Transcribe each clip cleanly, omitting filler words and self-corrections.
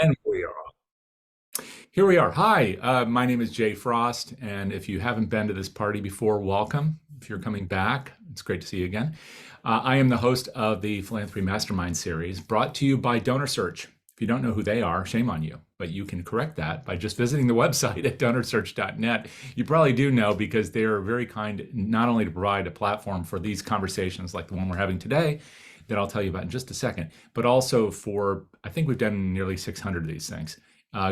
And here we are. Hi, my name is Jay Frost, and if you haven't been to this party before, welcome. If you're coming back, it's great to see you again. I am the host of the Philanthropy Mastermind series, brought to you by DonorSearch. If you don't know who they are, shame on you, but you can correct that by just visiting the website at DonorSearch.net. You probably do know because they are very kind not only to provide a platform for these conversations like the one we're having today, that I'll tell you about in just a second, but also for, I think we've done nearly 600 of these things,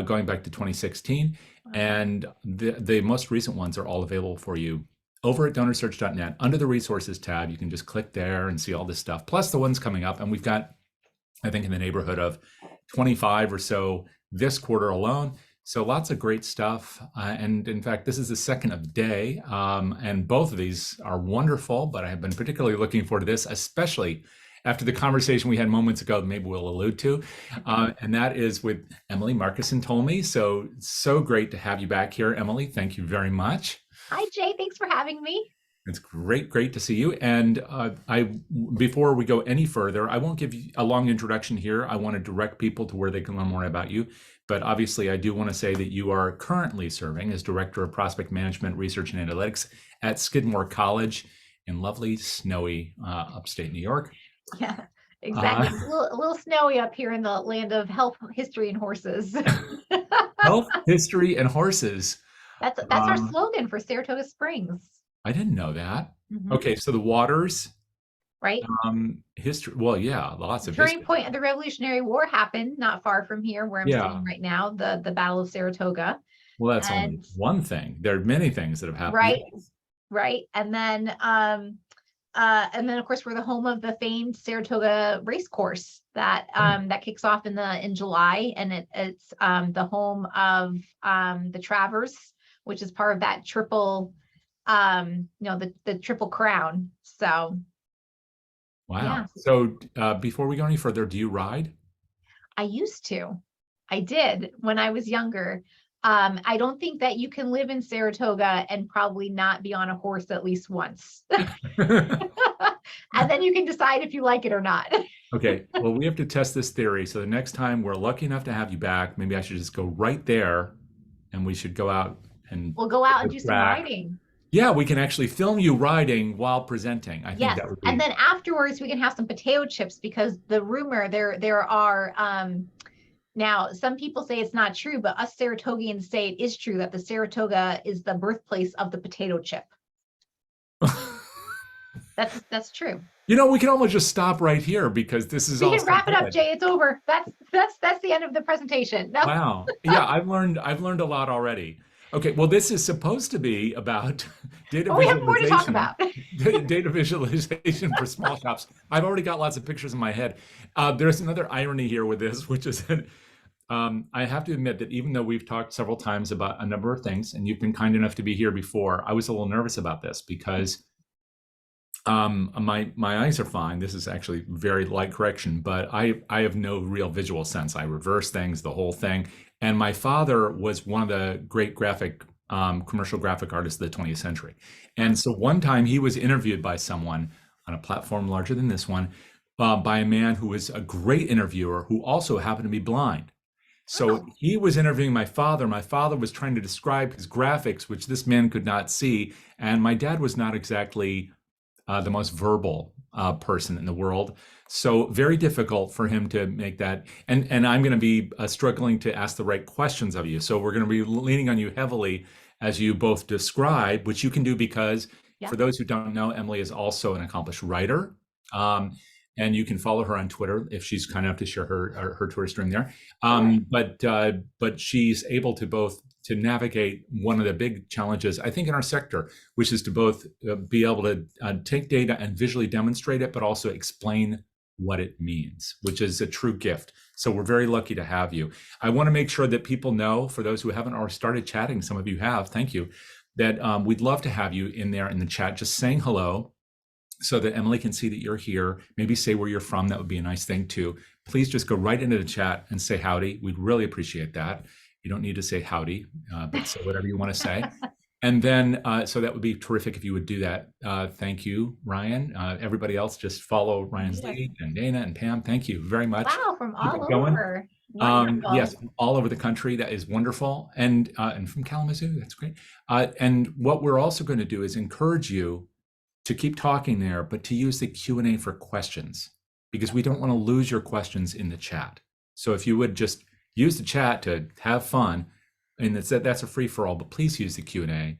going back to 2016. And the most recent ones are all available for you over at DonorSearch.net. Under the resources tab, you can just click there and see all this stuff, plus the ones coming up. And we've got, I think, in the neighborhood of 25 or so this quarter alone. So lots of great stuff. And in fact, this is the second of the day. And both of these are wonderful, but I have been particularly looking forward to this, especially after the conversation we had moments ago, maybe we'll allude to, and that is with Emily Marcason-Tolmie. So great to have you back here, Emily. Thank you very much. Hi, Jay. Thanks for having me. It's great to see you. And before we go any further, I won't give you a long introduction here. I want to direct people to where they can learn more about you. But obviously, I do want to say that you are currently serving as Director of Prospect Management, Research, and Analytics at Skidmore College in lovely, snowy upstate New York. Yeah, exactly. It's a little snowy up here in the land of health, history, and horses. Health, history, and horses. That's our slogan for Saratoga Springs. I didn't know that. Okay, so the waters, right? History. Well, yeah, lots of turning history. point of the Revolutionary War happened not far from here, where I'm sitting right now. The Battle of Saratoga. Well, that's only one thing. There are many things that have happened. Right, right, and then of course we're the home of the famed Saratoga race course that that kicks off in July, and it's the home of the Travers, which is part of that triple, the Triple Crown. So wow. Yeah. So before we go any further, do you ride? I used to. I did when I was younger. I don't think that you can live in Saratoga and probably not be on a horse at least once. And then you can decide if you like it or not. Okay, well, we have to test this theory. So the next time we're lucky enough to have you back, maybe I should just go right there and we should go out and we'll go out and do some riding. Yeah, we can actually film you riding while presenting. I think that would be... And then afterwards we can have some potato chips, because the rumor there are now, some people say it's not true, but us Saratogians say it is true that the Saratoga is the birthplace of the potato chip. That's true. You know, we can almost just stop right here because this is all. We can wrap it up, Jay. It's over. That's the end of the presentation. No. Wow. Yeah, I've learned a lot already. Okay, well, this is supposed to be about data visualization. We have more to talk about. Data visualization for small shops. I've already got lots of pictures in my head. There's another irony here with this, which is that I have to admit that even though we've talked several times about a number of things, and you've been kind enough to be here before, I was a little nervous about this because my eyes are fine. This is actually very light correction, but I have no real visual sense. I reverse things, the whole thing. And my father was one of the great commercial graphic artists of the 20th century. And so one time he was interviewed by someone on a platform larger than this one, by a man who was a great interviewer who also happened to be blind. So he was interviewing my father. My father was trying to describe his graphics, which this man could not see. And my dad was not exactly the most verbal person in the world. So very difficult for him to make that. And I'm going to be struggling to ask the right questions of you. So we're going to be leaning on you heavily as you both describe, which you can do because for those who don't know, Emily is also an accomplished writer. And you can follow her on Twitter if she's kind enough to share her Twitter stream there. But she's able to both to navigate one of the big challenges, I think, in our sector, which is to both be able to take data and visually demonstrate it, but also explain what it means, which is a true gift. So we're very lucky to have you. I want to make sure that people know, for those who haven't already started chatting, some of you have, thank you, that we'd love to have you in there in the chat, just saying hello, so that Emily can see that you're here. Maybe say where you're from. That would be a nice thing too. Please just go right into the chat and say howdy. We'd really appreciate that. You don't need to say howdy, but say whatever you want to say. And then, so that would be terrific if you would do that. Thank you, Ryan. Everybody else, just follow Ryan's lead, and Dana and Pam. Thank you very much. Wow, from all over. Wonderful. Yes, all over the country. That is wonderful, and from Kalamazoo, that's great. And what we're also going to do is encourage you to keep talking there, but to use the Q&A for questions because we don't want to lose your questions in the chat. So if you would just use the chat to have fun, and that's a free for all, but please use the Q&A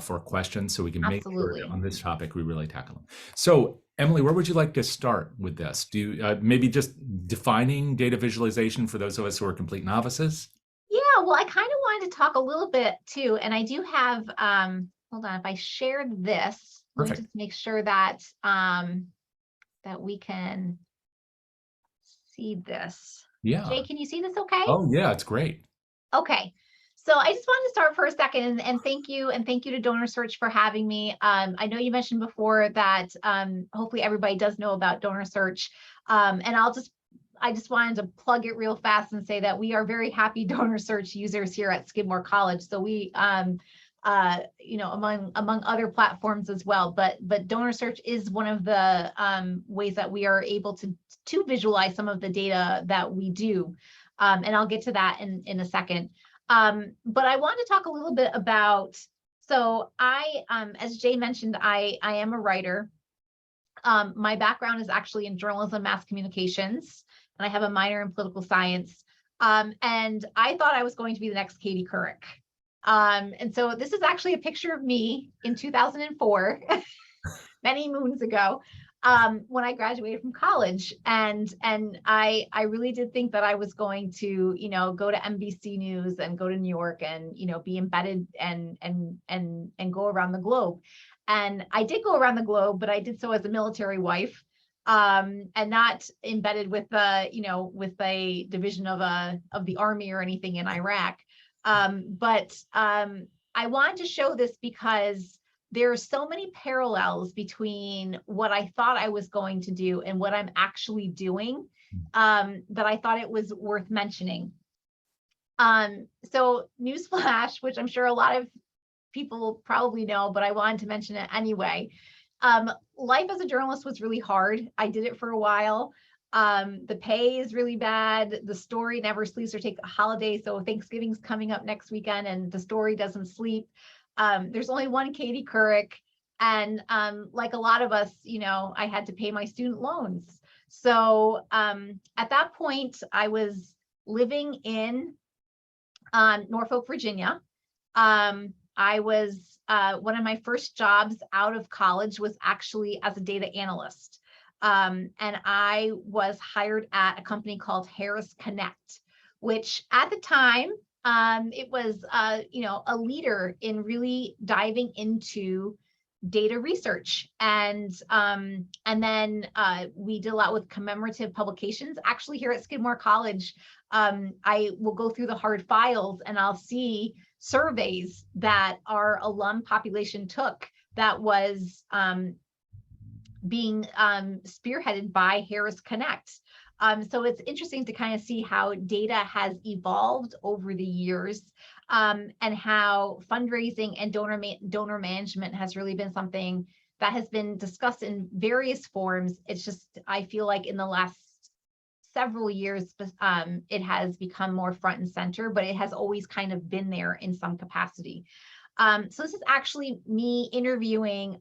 for questions so we can make sure that Absolutely. on this topic we really tackle them. So Emily, where would you like to start with this? Do you maybe just defining data visualization for those of us who are complete novices? Yeah, well, I kind of wanted to talk a little bit too, and I do have, hold on, if I share this, let me Perfect. just make sure that that we can see this. Yeah. Jay, can you see this okay? Oh, yeah, it's great. Okay. So I just wanted to start for a second and thank you to DonorSearch for having me. I know you mentioned before that hopefully everybody does know about DonorSearch. And I just wanted to plug it real fast and say that we are very happy DonorSearch users here at Skidmore College. So we among other platforms as well, but DonorSearch is one of the ways that we are able to visualize some of the data that we do. And I'll get to that in a second. But I want to talk a little bit about, so as Jay mentioned, I am a writer. My background is actually in journalism, mass communications, and I have a minor in political science. And I thought I was going to be the next Katie Couric. And so this is actually a picture of me in 2004, many moons ago, when I graduated from college. And I really did think that I was going to, go to NBC News and go to New York and, be embedded and go around the globe. And I did go around the globe, but I did so as a military wife, and not embedded with with a division of the army or anything in Iraq. But I wanted to show this because there are so many parallels between what I thought I was going to do and what I'm actually doing, that I thought it was worth mentioning. So newsflash, which I'm sure a lot of people probably know, but I wanted to mention it anyway. Life as a journalist was really hard. I did it for a while. The pay is really bad. The story never sleeps or takes a holiday. So Thanksgiving's coming up next weekend and the story doesn't sleep. There's only one Katie Couric. And like a lot of us, I had to pay my student loans. So at that point, I was living in Norfolk, Virginia. I was, one of my first jobs out of college was actually as a data analyst. And I was hired at a company called Harris Connect, which at the time, it was, a leader in really diving into data research. And then we did a lot with commemorative publications. Actually, here at Skidmore College, I will go through the hard files and I'll see surveys that our alum population took that was being spearheaded by Harris Connect. So it's interesting to kind of see how data has evolved over the years, and how fundraising and donor management has really been something that has been discussed in various forms. It's just, I feel like in the last several years, it has become more front and center, but it has always kind of been there in some capacity. So this is actually me interviewing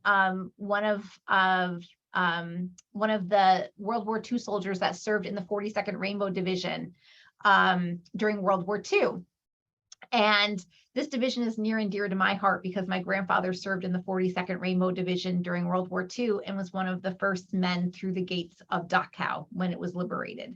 one of the World War II soldiers that served in the 42nd Rainbow Division during World War II. And this division is near and dear to my heart because my grandfather served in the 42nd Rainbow Division during World War II and was one of the first men through the gates of Dachau when it was liberated.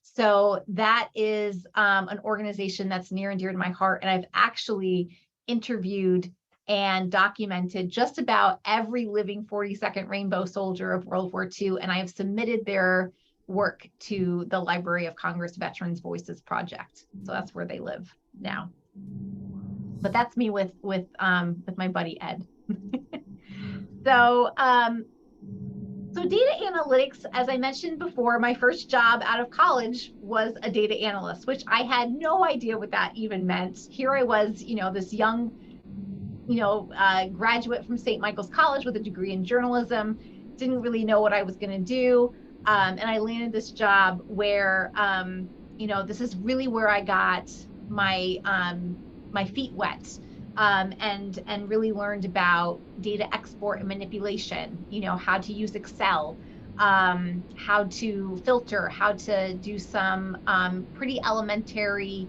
So that is an organization that's near and dear to my heart. And I've actually interviewed and documented just about every living 42nd Rainbow soldier of World War II. And I have submitted their work to the Library of Congress Veterans Voices Project. So that's where they live now. But that's me with my buddy Ed. So data analytics, as I mentioned before, my first job out of college was a data analyst, which I had no idea what that even meant. Here I was, this young, graduate from St. Michael's College with a degree in journalism, didn't really know what I was going to do. And I landed this job where this is really where I got my my feet wet, and really learned about data export and manipulation, how to use Excel, how to filter, how to do some pretty elementary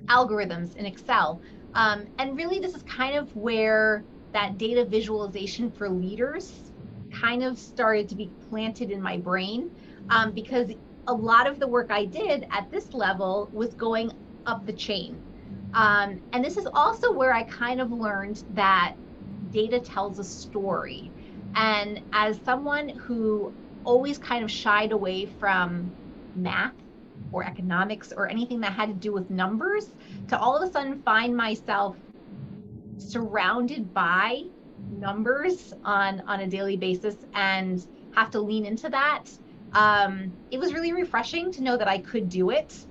algorithms in Excel. And really, this is kind of where that data visualization for leaders kind of started to be planted in my brain, because a lot of the work I did at this level was going up the chain. And this is also where I kind of learned that data tells a story. And as someone who always kind of shied away from math or economics or anything that had to do with numbers, to all of a sudden find myself surrounded by numbers on a daily basis and have to lean into that. It was really refreshing to know that I could do it.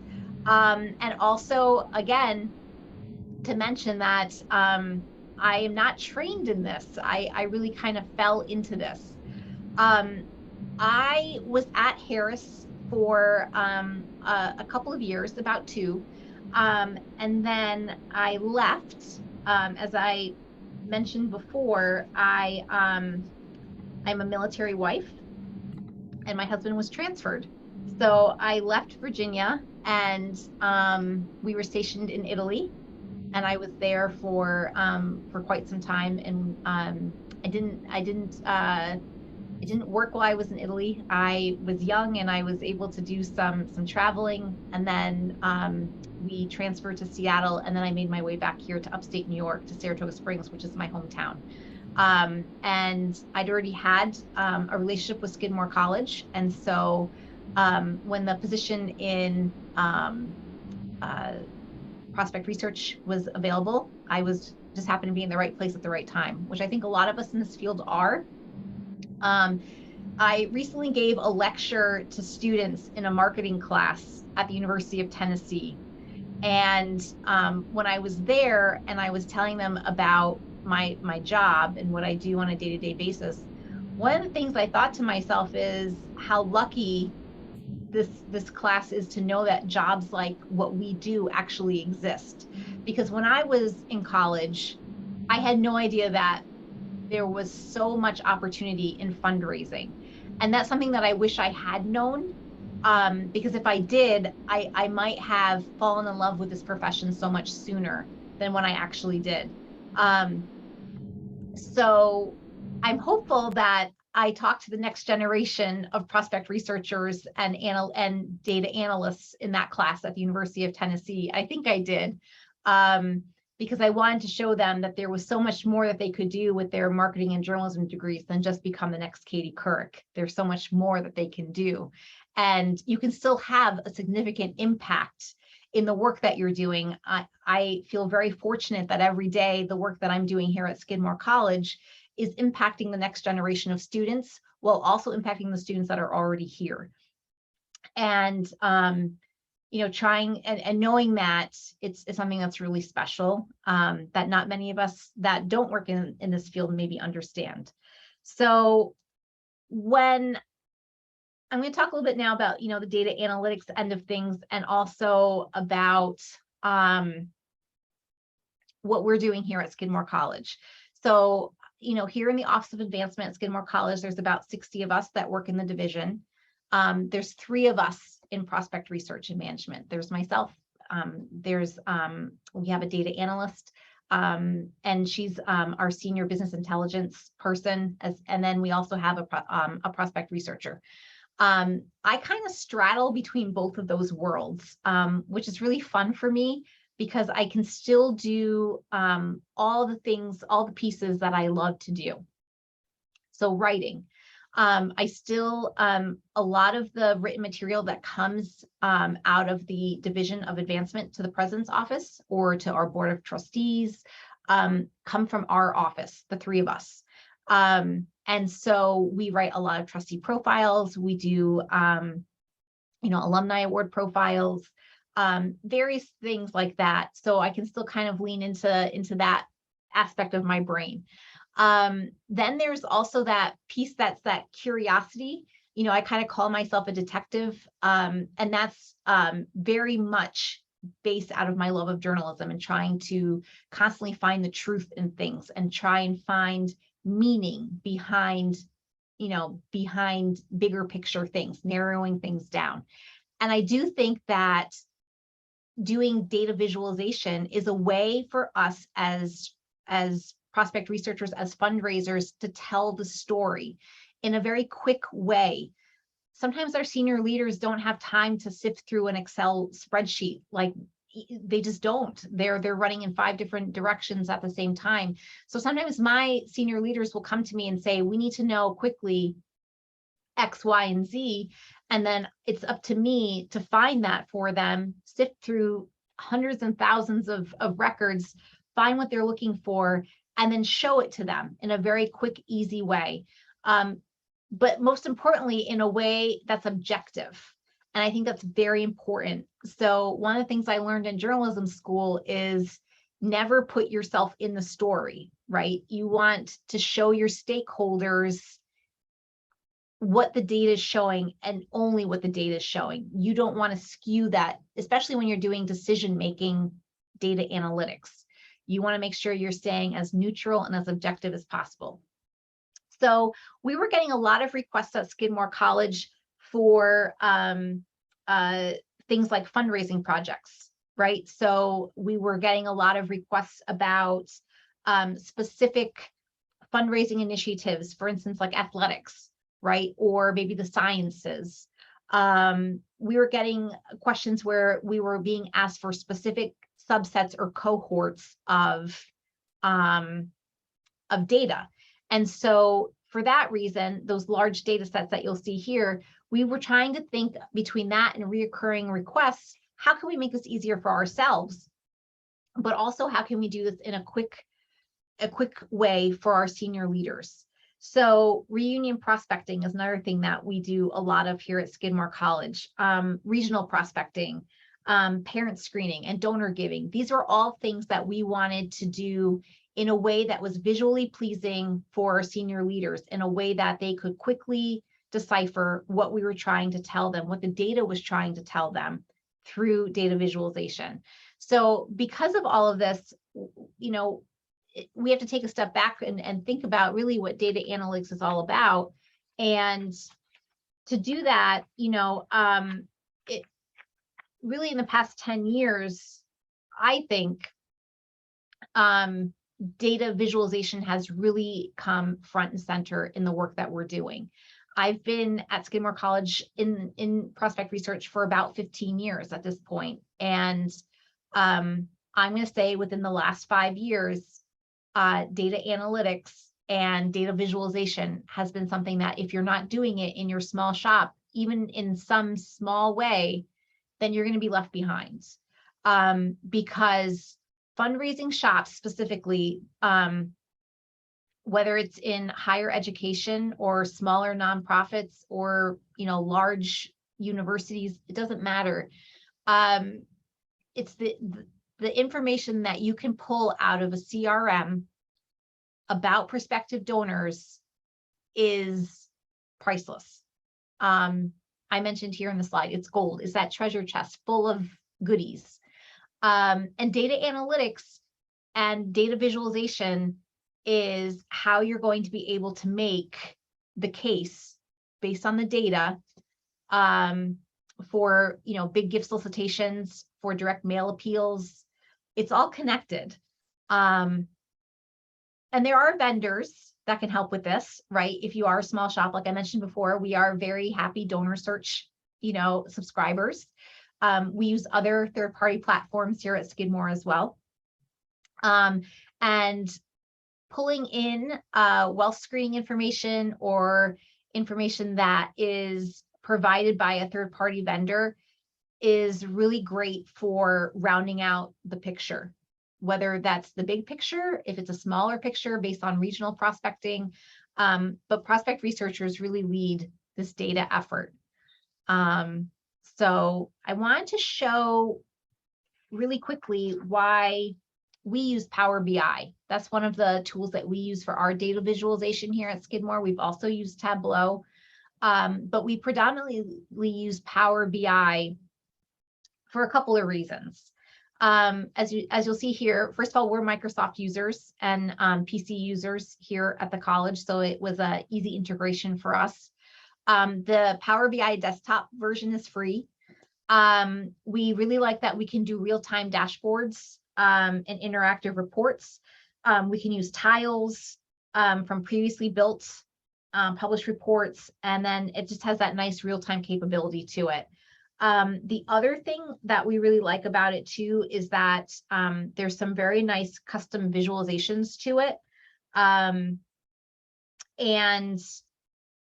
And also, again, to mention that I am not trained in this. I really kind of fell into this. I was at Harris for a couple of years, about 2. And then I left. As I mentioned before, I'm a military wife, and my husband was transferred. So I left Virginia, and we were stationed in Italy, and I was there for quite some time. And I didn't work while I was in Italy. I was young, and I was able to do some traveling, and then we transferred to Seattle, and then I made my way back here to upstate New York, to Saratoga Springs, which is my hometown. And I'd already had a relationship with Skidmore College, and so when the position in prospect research was available, I was just happened to be in the right place at the right time, which I think a lot of us in this field are. I recently gave a lecture to students in a marketing class at the University of Tennessee. And when I was there and I was telling them about my job and what I do on a day-to-day basis, one of the things I thought to myself is how lucky this class is to know that jobs like what we do actually exist. Because when I was in college, I had no idea that there was so much opportunity in fundraising. And that's something that I wish I had known, because if I did, I might have fallen in love with this profession so much sooner than when I actually did. So I'm hopeful that I talk to the next generation of prospect researchers and data analysts in that class at the University of Tennessee. I think I did, because I wanted to show them that there was so much more that they could do with their marketing and journalism degrees than just become the next Katie Couric. There's so much more that they can do. And you can still have a significant impact in the work that you're doing. I feel very fortunate that every day the work that I'm doing here at Skidmore College is impacting the next generation of students, while also impacting the students that are already here. And trying and knowing that it's something that's really special, that not many of us that don't work in this field maybe understand. So when I'm going to talk a little bit now about the data analytics end of things, and also about what we're doing here at Skidmore College. So here in the Office of Advancement at Skidmore College, there's about 60 of us that work in the division. There's 3 of us in prospect research and management. There's myself. We have a data analyst, and she's our senior business intelligence person, and then we also have a prospect researcher. I kind of straddle between both of those worlds, which is really fun for me, because I can still do all the pieces that I love to do. So writing, I still, a lot of the written material that comes out of the Division of Advancement to the President's Office or to our Board of Trustees come from our office, the 3 of us. And so we write a lot of trustee profiles. We do, alumni award profiles, various things like that. So I can still kind of lean into that aspect of my brain. Then there's also that piece that's that curiosity I kind of call myself a detective, and that's very much based out of my love of journalism and trying to constantly find the truth in things and try and find meaning behind, behind bigger picture things, narrowing things down. And I do think that doing data visualization is a way for us as prospect researchers, as fundraisers, to tell the story in a very quick way. Sometimes our senior leaders don't have time to sift through an Excel spreadsheet. Like, they just don't. They're running in 5 different directions at the same time. So sometimes my senior leaders will come to me and say, we need to know quickly X, Y, and Z. And then it's up to me to find that for them, sift through hundreds and thousands of records, find what they're looking for, and then show it to them in a very quick, easy way. But most importantly, in a way that's objective. And I think that's very important. So one of the things I learned in journalism school is never put yourself in the story, right? You want to show your stakeholders what the data is showing and only what the data is showing. You don't want to skew that, especially when you're doing decision-making data analytics. You want to make sure you're staying as neutral and as objective as possible. So we were getting a lot of requests at Skidmore College for things like fundraising projects, right? So we were getting a lot of requests about specific fundraising initiatives, for instance, like athletics, right? Or maybe the sciences. We were getting questions where we were being asked for specific subsets or cohorts of data. And so for that reason, those large data sets that you'll see here, we were trying to think between that and reoccurring requests, how can we make this easier for ourselves? But also, how can we do this in a quick way for our senior leaders? So reunion prospecting is another thing that we do a lot of here at Skidmore College. Regional prospecting, parent screening, and donor giving. These are all things that we wanted to do in a way that was visually pleasing for our senior leaders, in a way that they could quickly decipher what we were trying to tell them, what the data was trying to tell them through data visualization. So because of all of this, we have to take a step back and think about really what data analytics is all about. And to do that, it really in the past 10 years, I think data visualization has really come front and center in the work that we're doing. I've been at Skidmore College in prospect research for about 15 years at this point. And I'm going to say within the last 5 years, data analytics and data visualization has been something that if you're not doing it in your small shop, even in some small way, then you're going to be left behind. Because fundraising shops specifically, whether it's in higher education or smaller nonprofits or large universities, it doesn't matter. It's the information that you can pull out of a CRM about prospective donors is priceless. I mentioned here in the slide, it's gold. It's that treasure chest full of goodies. And data analytics and data visualization is how you're going to be able to make the case based on the data for big gift solicitations, for direct mail appeals. It's all connected. And there are vendors that can help with this, right? If you are a small shop, like I mentioned before, we are very happy DonorSearch, subscribers. We use other third-party platforms here at Skidmore as well. And pulling in wealth screening information or information that is provided by a third-party vendor is really great for rounding out the picture, whether that's the big picture, if it's a smaller picture based on regional prospecting, but prospect researchers really lead this data effort. So I wanted to show really quickly why we use Power BI. That's one of the tools that we use for our data visualization here at Skidmore. We've also used Tableau. but we predominantly use Power BI for a couple of reasons. As you'll see here, first of all, we're Microsoft users and PC users here at the college, so it was an easy integration for us. The Power BI desktop version is free. We really like that we can do real-time dashboards and interactive reports. We can use tiles from previously built published reports, and then it just has that nice real-time capability to it. The other thing that we really like about it too is that there's some very nice custom visualizations to it. And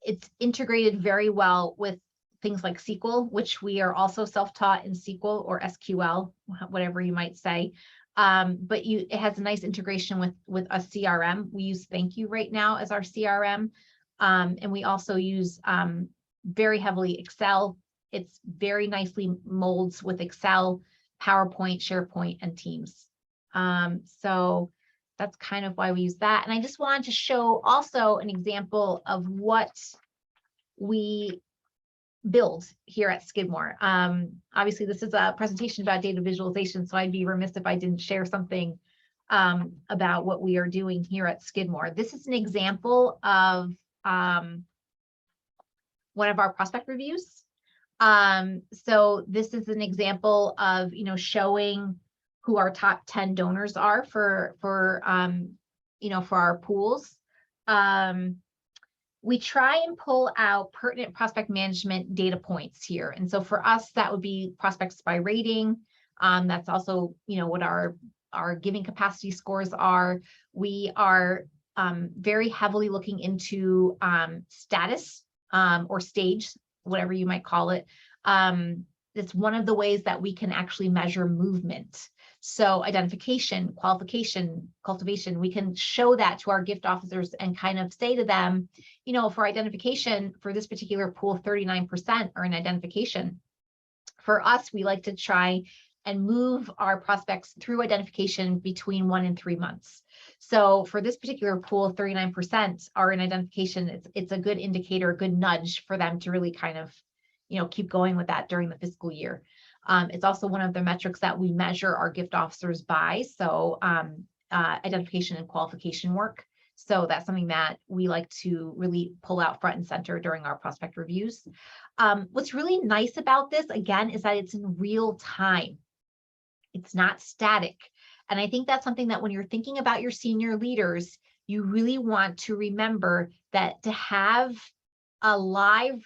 it's integrated very well with things like SQL, which we are also self-taught in SQL or SQL, whatever you might say. But it has a nice integration with a CRM. We use Thank You right now as our CRM. And we also use very heavily Excel. It's very nicely molds with Excel, PowerPoint, SharePoint, and Teams. So that's kind of why we use that. And I just wanted to show also an example of what we build here at Skidmore. Obviously, this is a presentation about data visualization, so I'd be remiss if I didn't share something about what we are doing here at Skidmore. This is an example of one of our prospect reviews. So this is an example of, showing who our top 10 donors are for our pools. We try and pull out pertinent prospect management data points here. And so for us, that would be prospects by rating. That's also, what our giving capacity scores are. We are very heavily looking into status or stage, whatever you might call it. It's one of the ways that we can actually measure movement. So identification, qualification, cultivation, we can show that to our gift officers and kind of say to them, for identification, for this particular pool, 39% are in identification. For us, we like to try and move our prospects through identification between 1 and 3 months. So for this particular pool, 39% are in identification. It's a good indicator, a good nudge for them to really kind of, keep going with that during the fiscal year. It's also one of the metrics that we measure our gift officers by. So identification and qualification work. So that's something that we like to really pull out front and center during our prospect reviews. What's really nice about this, again, is that it's in real time. It's not static. And I think that's something that when you're thinking about your senior leaders, you really want to remember that to have a live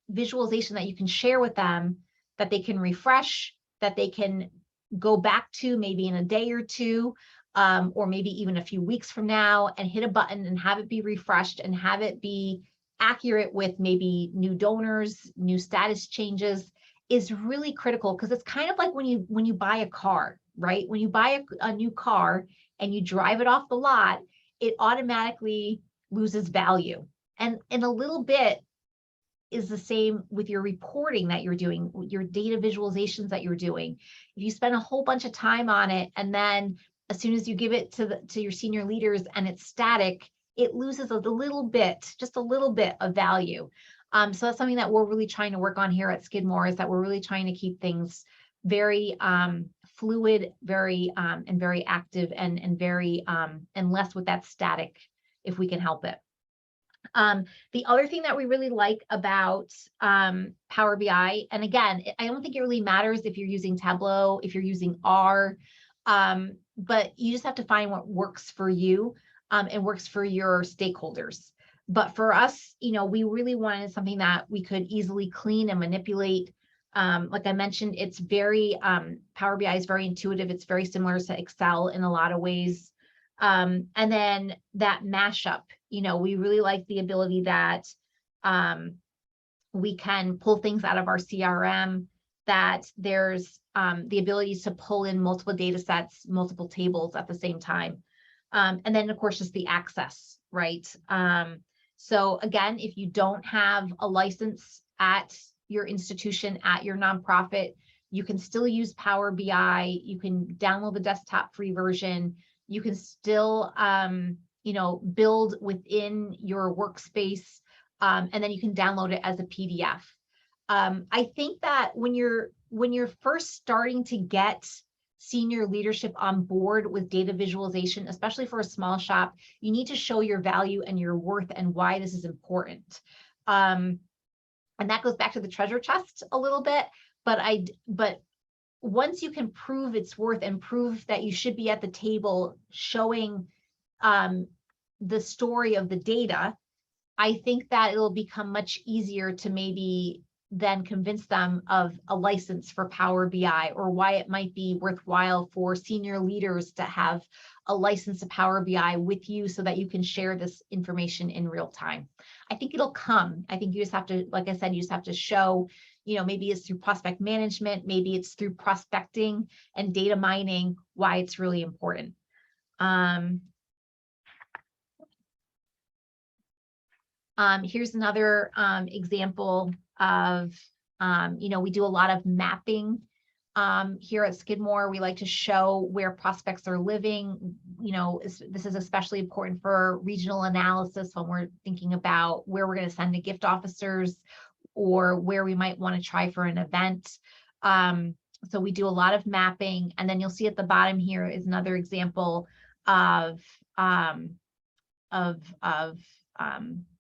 visualization that you can share with them, that they can refresh, that they can go back to maybe in a day or two, or maybe even a few weeks from now, and hit a button and have it be refreshed and have it be accurate with maybe new donors, new status changes, is really critical, because it's kind of like when you buy a car, right? When you buy a new car and you drive it off the lot, it automatically loses value. And in a little bit is the same with your reporting that you're doing, your data visualizations that you're doing. If you spend a whole bunch of time on it, and then as soon as you give it to your senior leaders and it's static, it loses just a little bit of value. So that's something that we're really trying to work on here at Skidmore, is that we're really trying to keep things very fluid, very and very active, and very and less with that static, if we can help it. The other thing that we really like about Power BI, and again, I don't think it really matters if you're using Tableau, if you're using R, but you just have to find what works for you and works for your stakeholders. But for us, we really wanted something that we could easily clean and manipulate. Like I mentioned, it's very, Power BI is very intuitive. It's very similar to Excel in a lot of ways. And then that mashup, we really like the ability that we can pull things out of our CRM, that there's the ability to pull in multiple data sets, multiple tables at the same time. And then, of course, just the access, right? So again, if you don't have a license at your institution, at your nonprofit, you can still use Power BI. You can download the desktop free version. You can still, build within your workspace and then you can download it as a PDF. I think that when you're first starting to get senior leadership on board with data visualization, especially for a small shop, you need to show your value and your worth and why this is important. And that goes back to the treasure chest a little bit, but once you can prove its worth and prove that you should be at the table showing the story of the data, I think that it'll become much easier to maybe then convince them of a license for Power BI, or why it might be worthwhile for senior leaders to have a license to Power BI with you so that you can share this information in real time. I think it'll come. I think you just have to, like I said, you just have to show, maybe it's through prospect management, maybe it's through prospecting and data mining, why it's really important. Here's another example of, we do a lot of mapping here at Skidmore. We like to show where prospects are living. This is especially important for regional analysis when we're thinking about where we're going to send the gift officers or where we might want to try for an event. So we do a lot of mapping, and then you'll see at the bottom here is another example of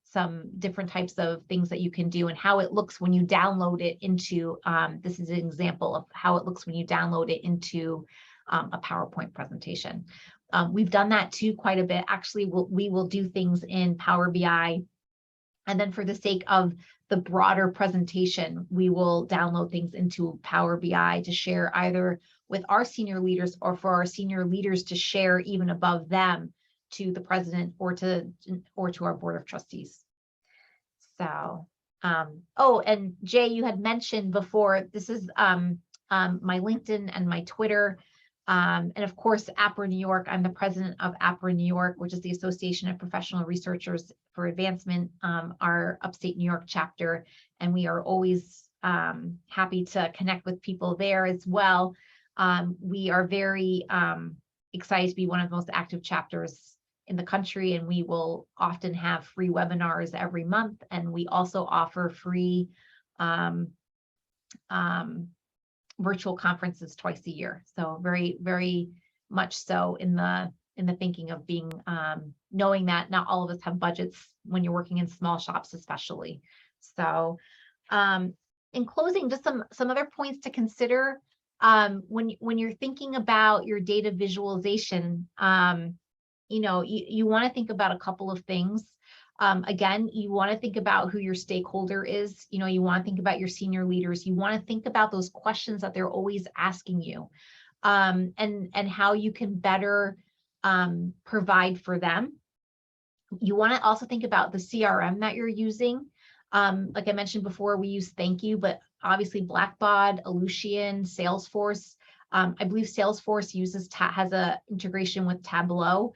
some different types of things that you can do and how it looks when you download it into, this is an example of how it looks when you download it into a PowerPoint presentation. We've done that too quite a bit. Actually, we will do things in Power BI. And then for the sake of the broader presentation, we will download things into Power BI to share either with our senior leaders or for our senior leaders to share even above them to the president or to our board of trustees. So, oh, and Jay, you had mentioned before, this is my LinkedIn and my Twitter. And of course, APRA New York, I'm the president of APRA New York, which is the Association of Professional Researchers for Advancement, our upstate New York chapter. And we are always happy to connect with people there as well. We are very excited to be one of the most active chapters in the country, and we will often have free webinars every month. And we also offer free virtual conferences twice a year. So very, very much so in the thinking of being, knowing that not all of us have budgets when you're working in small shops, especially. So in closing, just some other points to consider when you're thinking about your data visualization. You want to think about a couple of things. Again, you want to think about who your stakeholder is. You want to think about your senior leaders. You want to think about those questions that they're always asking you, and how you can better provide for them. You want to also think about the CRM that you're using. Like I mentioned before, we use Thank You, but obviously Blackbaud, Ellucian, Salesforce. I believe Salesforce has a integration with Tableau.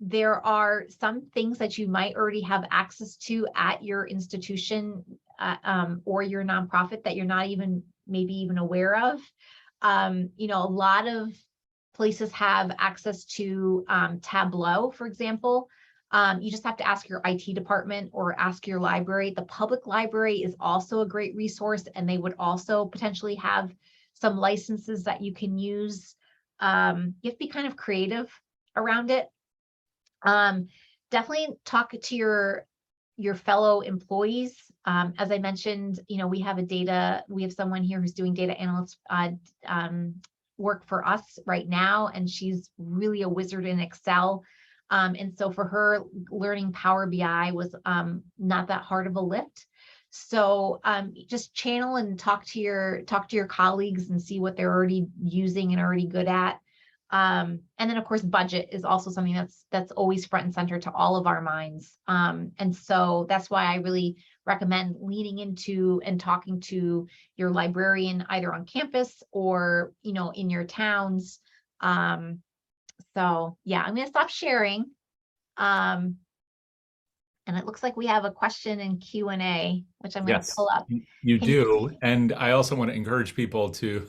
There are some things that you might already have access to at your institution or your nonprofit that you're not maybe even aware of. A lot of places have access to Tableau, for example. You just have to ask your IT department or ask your library. The public library is also a great resource, and they would also potentially have some licenses that you can use. You have to be kind of creative around it. Definitely talk to your fellow employees. As I mentioned, we have someone here who's doing data analyst work for us right now, and she's really a wizard in Excel. And so for her, learning Power BI was not that hard of a lift. So just channel and talk to your colleagues and see what they're already using and already good at. And then of course, budget is also something that's always front and center to all of our minds. And so that's why I really recommend leaning into and talking to your librarian either on campus or in your towns. So yeah, I'm going to stop sharing. And it looks like we have a question in Q&A, which I'm going to Yes, pull up. you Can you do. see? And I also want to encourage people to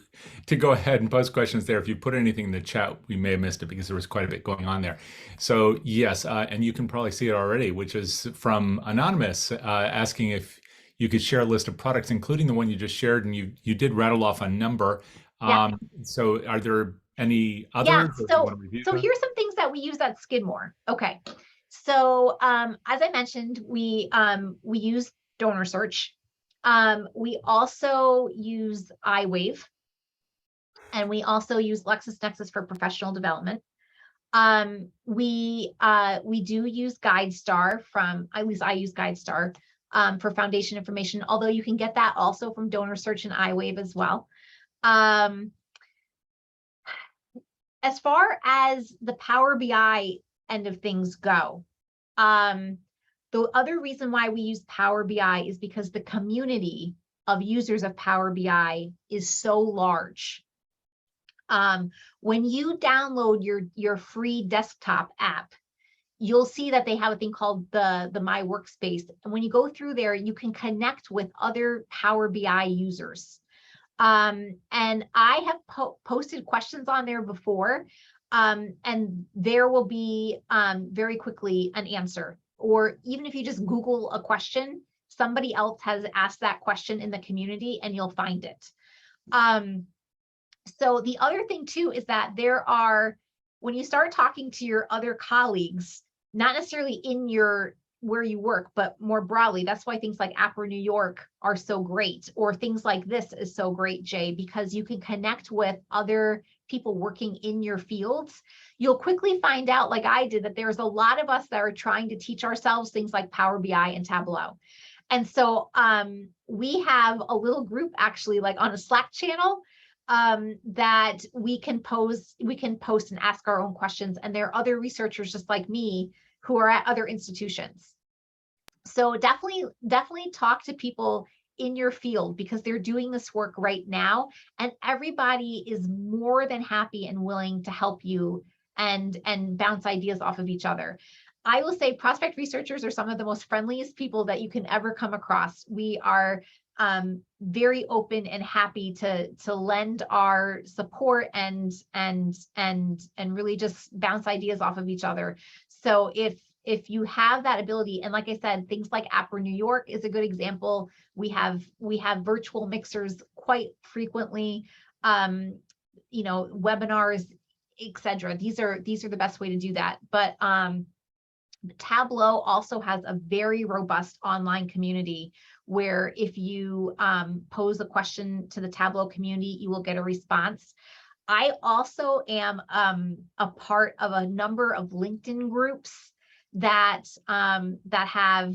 go ahead and post questions there. If you put anything in the chat, we may have missed it because there was quite a bit going on there. So yes, and you can probably see it already, which is from Anonymous asking if you could share a list of products, including the one you just shared, and you did rattle off a number. Yeah. So are there any Yeah. others, or do you want So, to review so them? here's some things that we use at Skidmore. Okay. So, as I mentioned, we use DonorSearch. We also use iWave, and we also use LexisNexis for professional development. We do use GuideStar from, at least I use GuideStar for foundation information, although you can get that also from DonorSearch and iWave as well. As far as the Power BI end of things go, the other reason why we use Power BI is because the community of users of Power BI is so large. When you download your free desktop app, you'll see that they have a thing called the My Workspace. And when you go through there, you can connect with other Power BI users. And I have posted questions on there before, and there will be very quickly an answer. Or even if you just Google a question, somebody else has asked that question in the community and you'll find it. So the other thing too is that there are, when you start talking to your other colleagues, not necessarily in your where you work, but more broadly, that's why things like APRA New York are so great, or things like this is so great, Jay, because you can connect with other people working in your fields. You'll quickly find out, like I did, that there's a lot of us that are trying to teach ourselves things like Power BI and Tableau. And so we have a little group actually like on a Slack channel that we can post and ask our own questions. And there are other researchers just like me who are at other institutions. So definitely talk to people in your field because they're doing this work right now, and everybody is more than happy and willing to help you and bounce ideas off of each other. I will say prospect researchers are some of the most friendliest people that you can ever come across. We are very open and happy to lend our support and really just bounce ideas off of each other. So if you have that ability, and like I said, things like APRA New York is a good example. We have virtual mixers quite frequently, webinars, etc. These are the best way to do that. But Tableau also has a very robust online community where if you pose a question to the Tableau community, you will get a response. I also am a part of a number of LinkedIn groups that have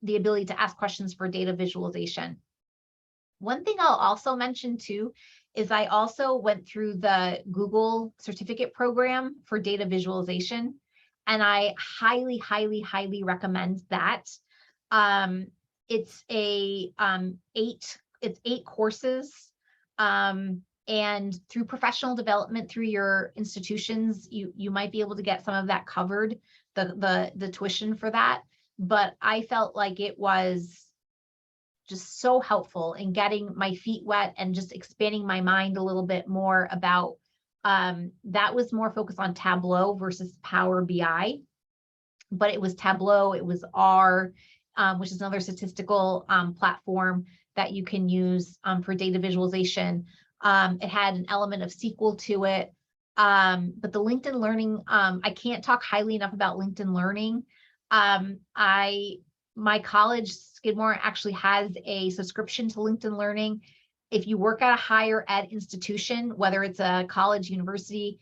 the ability to ask questions for data visualization. One thing I'll also mention too is I also went through the Google certificate program for data visualization, and I highly, highly, highly recommend that. It's eight courses, and through professional development through your institutions, you might be able to get some of that covered, the tuition for that. But I felt like it was just so helpful in getting my feet wet and just expanding my mind a little bit more about that was more focused on Tableau versus Power BI, but it was Tableau, it was R, which is another statistical platform that you can use for data visualization. It had an element of SQL to it, but the LinkedIn Learning, I can't talk highly enough about LinkedIn Learning. My college, Skidmore, actually has a subscription to LinkedIn Learning. If you work at a higher ed institution, whether it's a college, university,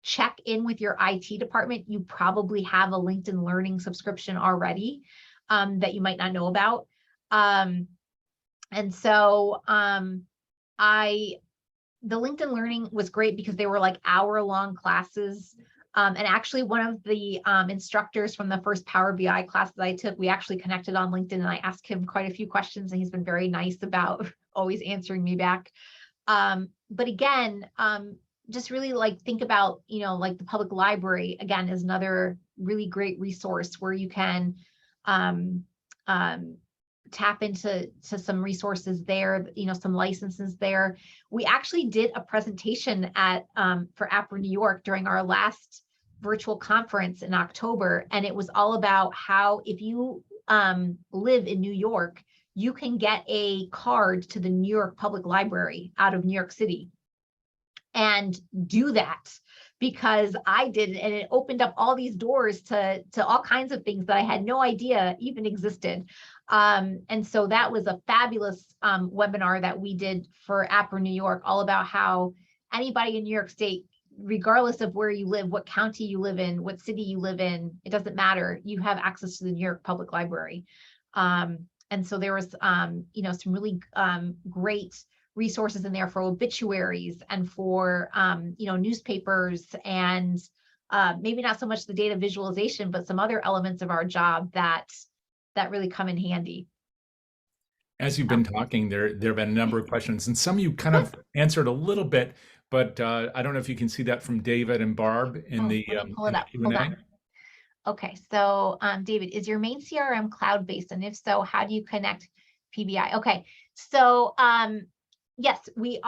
check in with your IT department. You probably have a LinkedIn Learning subscription already that you might not know about. And so the LinkedIn Learning was great because they were like hour-long classes. And actually one of the instructors from the first Power BI class that I took, we actually connected on LinkedIn and I asked him quite a few questions and he's been very nice about always answering me back. But again, just really like think about, like the public library again is another really great resource where you can um, tap into some resources there, some licenses there. We actually did a presentation at for APRA New York during our last virtual conference in October, and it was all about how if you live in New York, you can get a card to the New York Public Library out of New York City and do that, because I did it, and it opened up all these doors to all kinds of things that I had no idea even existed. And so that was a fabulous webinar that we did for APRA New York, all about how anybody in New York State, regardless of where you live, what county you live in, what city you live in, it doesn't matter, you have access to the New York Public Library. And so there was some really great resources in there for obituaries and for newspapers, and maybe not so much the data visualization, but some other elements of our job that really come in handy. As you've been talking, there have been a number of questions, and some you kind of answered a little bit, but I don't know if you can see that from David and Barb in the pull it up. Hold on. Okay, so David, is your main CRM cloud-based, and if so, how do you connect PBI? Okay, so yes, we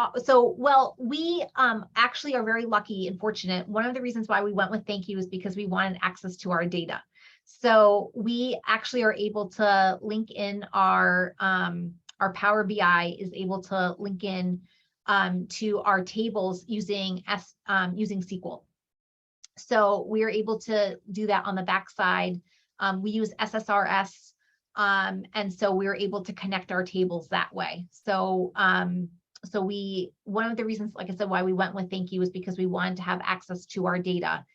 actually are very lucky and fortunate. One of the reasons why we went with Thank You is because we wanted access to our data. So we actually are able to link in our Power BI is able to link in to our tables using SQL. So we are able to do that on the backside. We use SSRS, and so we were able to connect our tables that way. So one of the reasons, like I said, why we went with Thank You is because we wanted to have access to our data.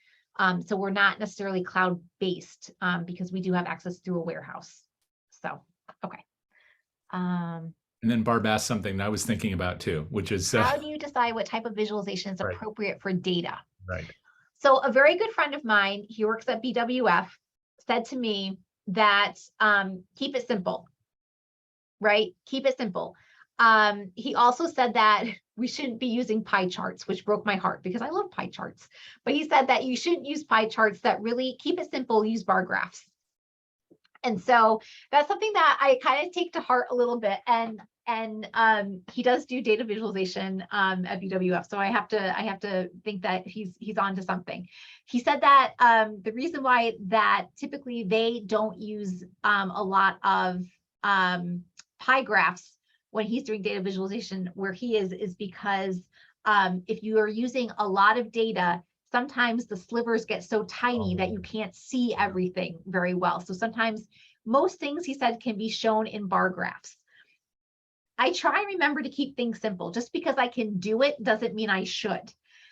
So we're not necessarily cloud-based because we do have access through a warehouse. So, okay. And then Barb asked something I was thinking about too, which is how do you decide what type of visualization is appropriate for data? Right. So a very good friend of mine, he works at BWF, said to me that keep it simple, right? Keep it simple. He also said that we shouldn't be using pie charts, which broke my heart because I love pie charts. But he said that you shouldn't use pie charts, that really keep it simple, use bar graphs. And so that's something that I kind of take to heart a little bit. And he does do data visualization at BWF, so I have to think that he's on to something. He said that the reason why that typically they don't use a lot of pie graphs when he's doing data visualization where he is because if you are using a lot of data, sometimes the slivers get so tiny that you can't see everything very well. So sometimes most things, he said, can be shown in bar graphs. I try and remember to keep things simple. Just because I can do it doesn't mean I should.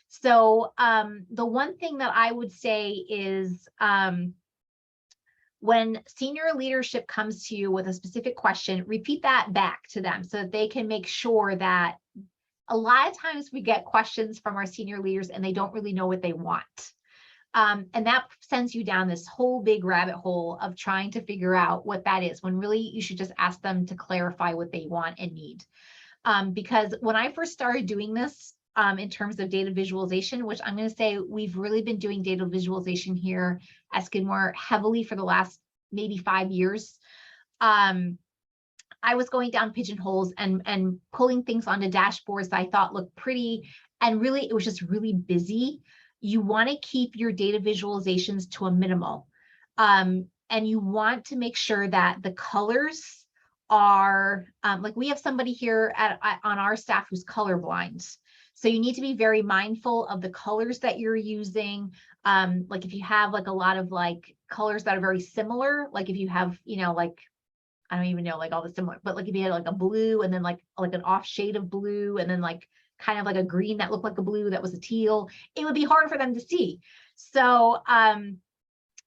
So the one thing that I would say is when senior leadership comes to you with a specific question, repeat that back to them so that they can make sure that a lot of times we get questions from our senior leaders and they don't really know what they want. And that sends you down this whole big rabbit hole of trying to figure out what that is, when really you should just ask them to clarify what they want and need. Because when I first started doing this in terms of data visualization, which I'm going to say we've really been doing data visualization here at Skidmore heavily for the last maybe 5 years. I was going down pigeonholes and pulling things onto dashboards that I thought looked pretty, and really it was just really busy. You want to keep your data visualizations to a minimal, and you want to make sure that the colors are like we have somebody here on our staff who's colorblind. So you need to be very mindful of the colors that you're using. Like if you have like a lot of like colors that are very similar, like if you have, like, I don't even know like all the similar, but like if you had like a blue and then like an off shade of blue and then like kind of like a green that looked like a blue that was a teal, it would be hard for them to see. So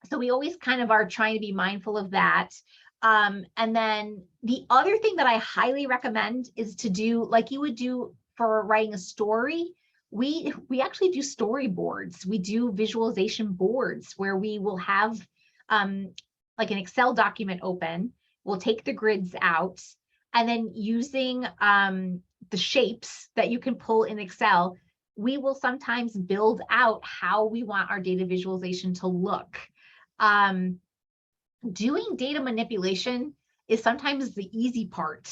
so we always kind of are trying to be mindful of that. And then the other thing that I highly recommend is to do like you would do for writing a story. We actually do storyboards. We do visualization boards where we will have like an Excel document open. We'll take the grids out, and then using the shapes that you can pull in Excel, we will sometimes build out how we want our data visualization to look. Doing data manipulation is sometimes the easy part.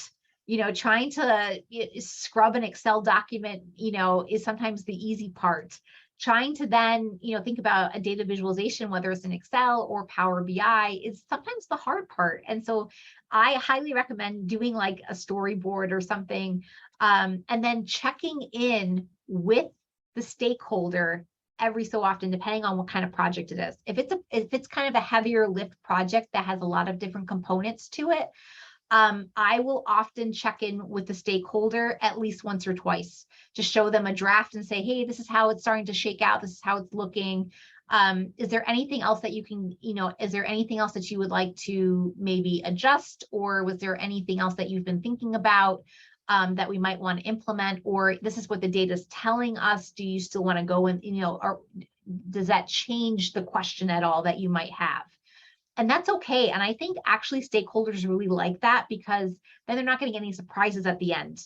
Trying to scrub an Excel document, is sometimes the easy part. Trying to then, think about a data visualization, whether it's in Excel or Power BI, is sometimes the hard part. And so I highly recommend doing like a storyboard or something, and then checking in with the stakeholder every so often, depending on what kind of project it is. If it's kind of a heavier lift project that has a lot of different components to it, I will often check in with the stakeholder at least once or twice to show them a draft and say, hey, this is how it's starting to shake out. This is how it's looking. Is there anything else that you can, is there anything else that you would like to maybe adjust? Or was there anything else that you've been thinking about that we might want to implement? Or this is what the data is telling us. Do you still want to go and, or does that change the question at all that you might have? And that's okay. And I think actually stakeholders really like that, because then they're not getting any surprises at the end.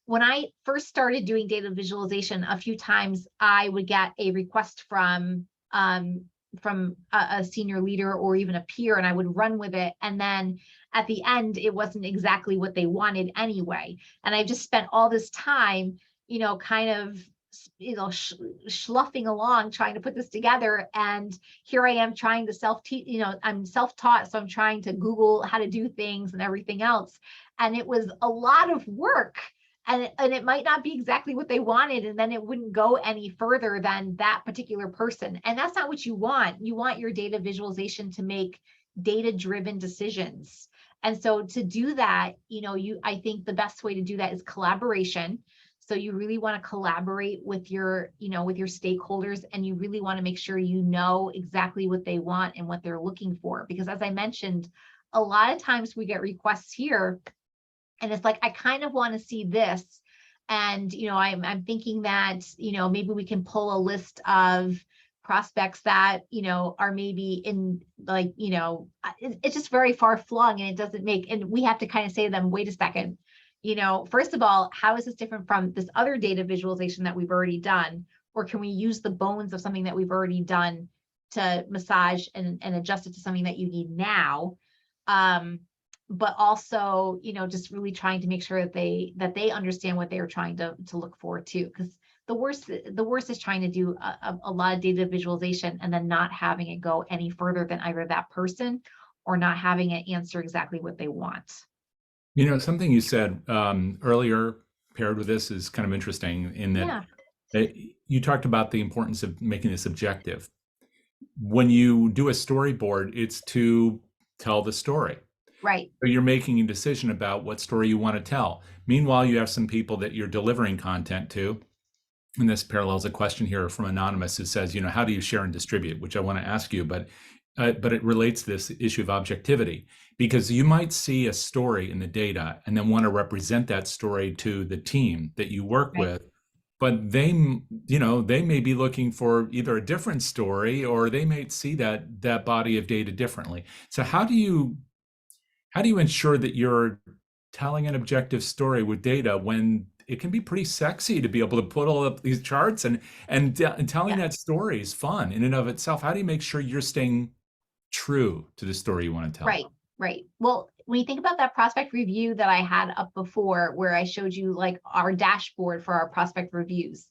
When I first started doing data visualization, a few times I would get a request from a senior leader or even a peer, and I would run with it. And then at the end, it wasn't exactly what they wanted anyway. And I just spent all this time, kind of schluffing along trying to put this together, and here I am trying to I'm self-taught, so I'm trying to Google how to do things and everything else, and it was a lot of work, and it might not be exactly what they wanted, and then it wouldn't go any further than that particular person. And that's not what you want. You want your data visualization to make data-driven decisions. And so to do that, I think the best way to do that is collaboration. So you really want to collaborate with your stakeholders, and you really want to make sure you know exactly what they want and what they're looking for. Because as I mentioned, a lot of times we get requests here, and it's like, I kind of want to see this. And, I'm thinking that, maybe we can pull a list of prospects that, are maybe in like, it's just very far flung, and it doesn't make, and we have to kind of say to them, wait a second. First of all, how is this different from this other data visualization that we've already done? Or can we use the bones of something that we've already done to massage and adjust it to something that you need now? But also, just really trying to make sure that they understand what they are trying to look for too. Because the worst is trying to do a lot of data visualization and then not having it go any further than either that person, or not having it answer exactly what they want. Something you said earlier paired with this is kind of interesting in that you talked about the importance of making this objective. When you do a storyboard, it's to tell the story. Right. So you're making a decision about what story you want to tell. Meanwhile, you have some people that you're delivering content to. And this parallels a question here from Anonymous, who says, how do you share and distribute? Which I want to ask you, but it relates to this issue of objectivity, because you might see a story in the data and then want to represent that story to the team that you work with, but they may be looking for either a different story, or they may see that body of data differently. So how do you ensure that you're telling an objective story with data when it can be pretty sexy to be able to put all of these charts and telling that story is fun in and of itself? How do you make sure you're staying true to the story you want to tell? Right. Well, when you think about that prospect review that I had up before, where I showed you like our dashboard for our prospect reviews.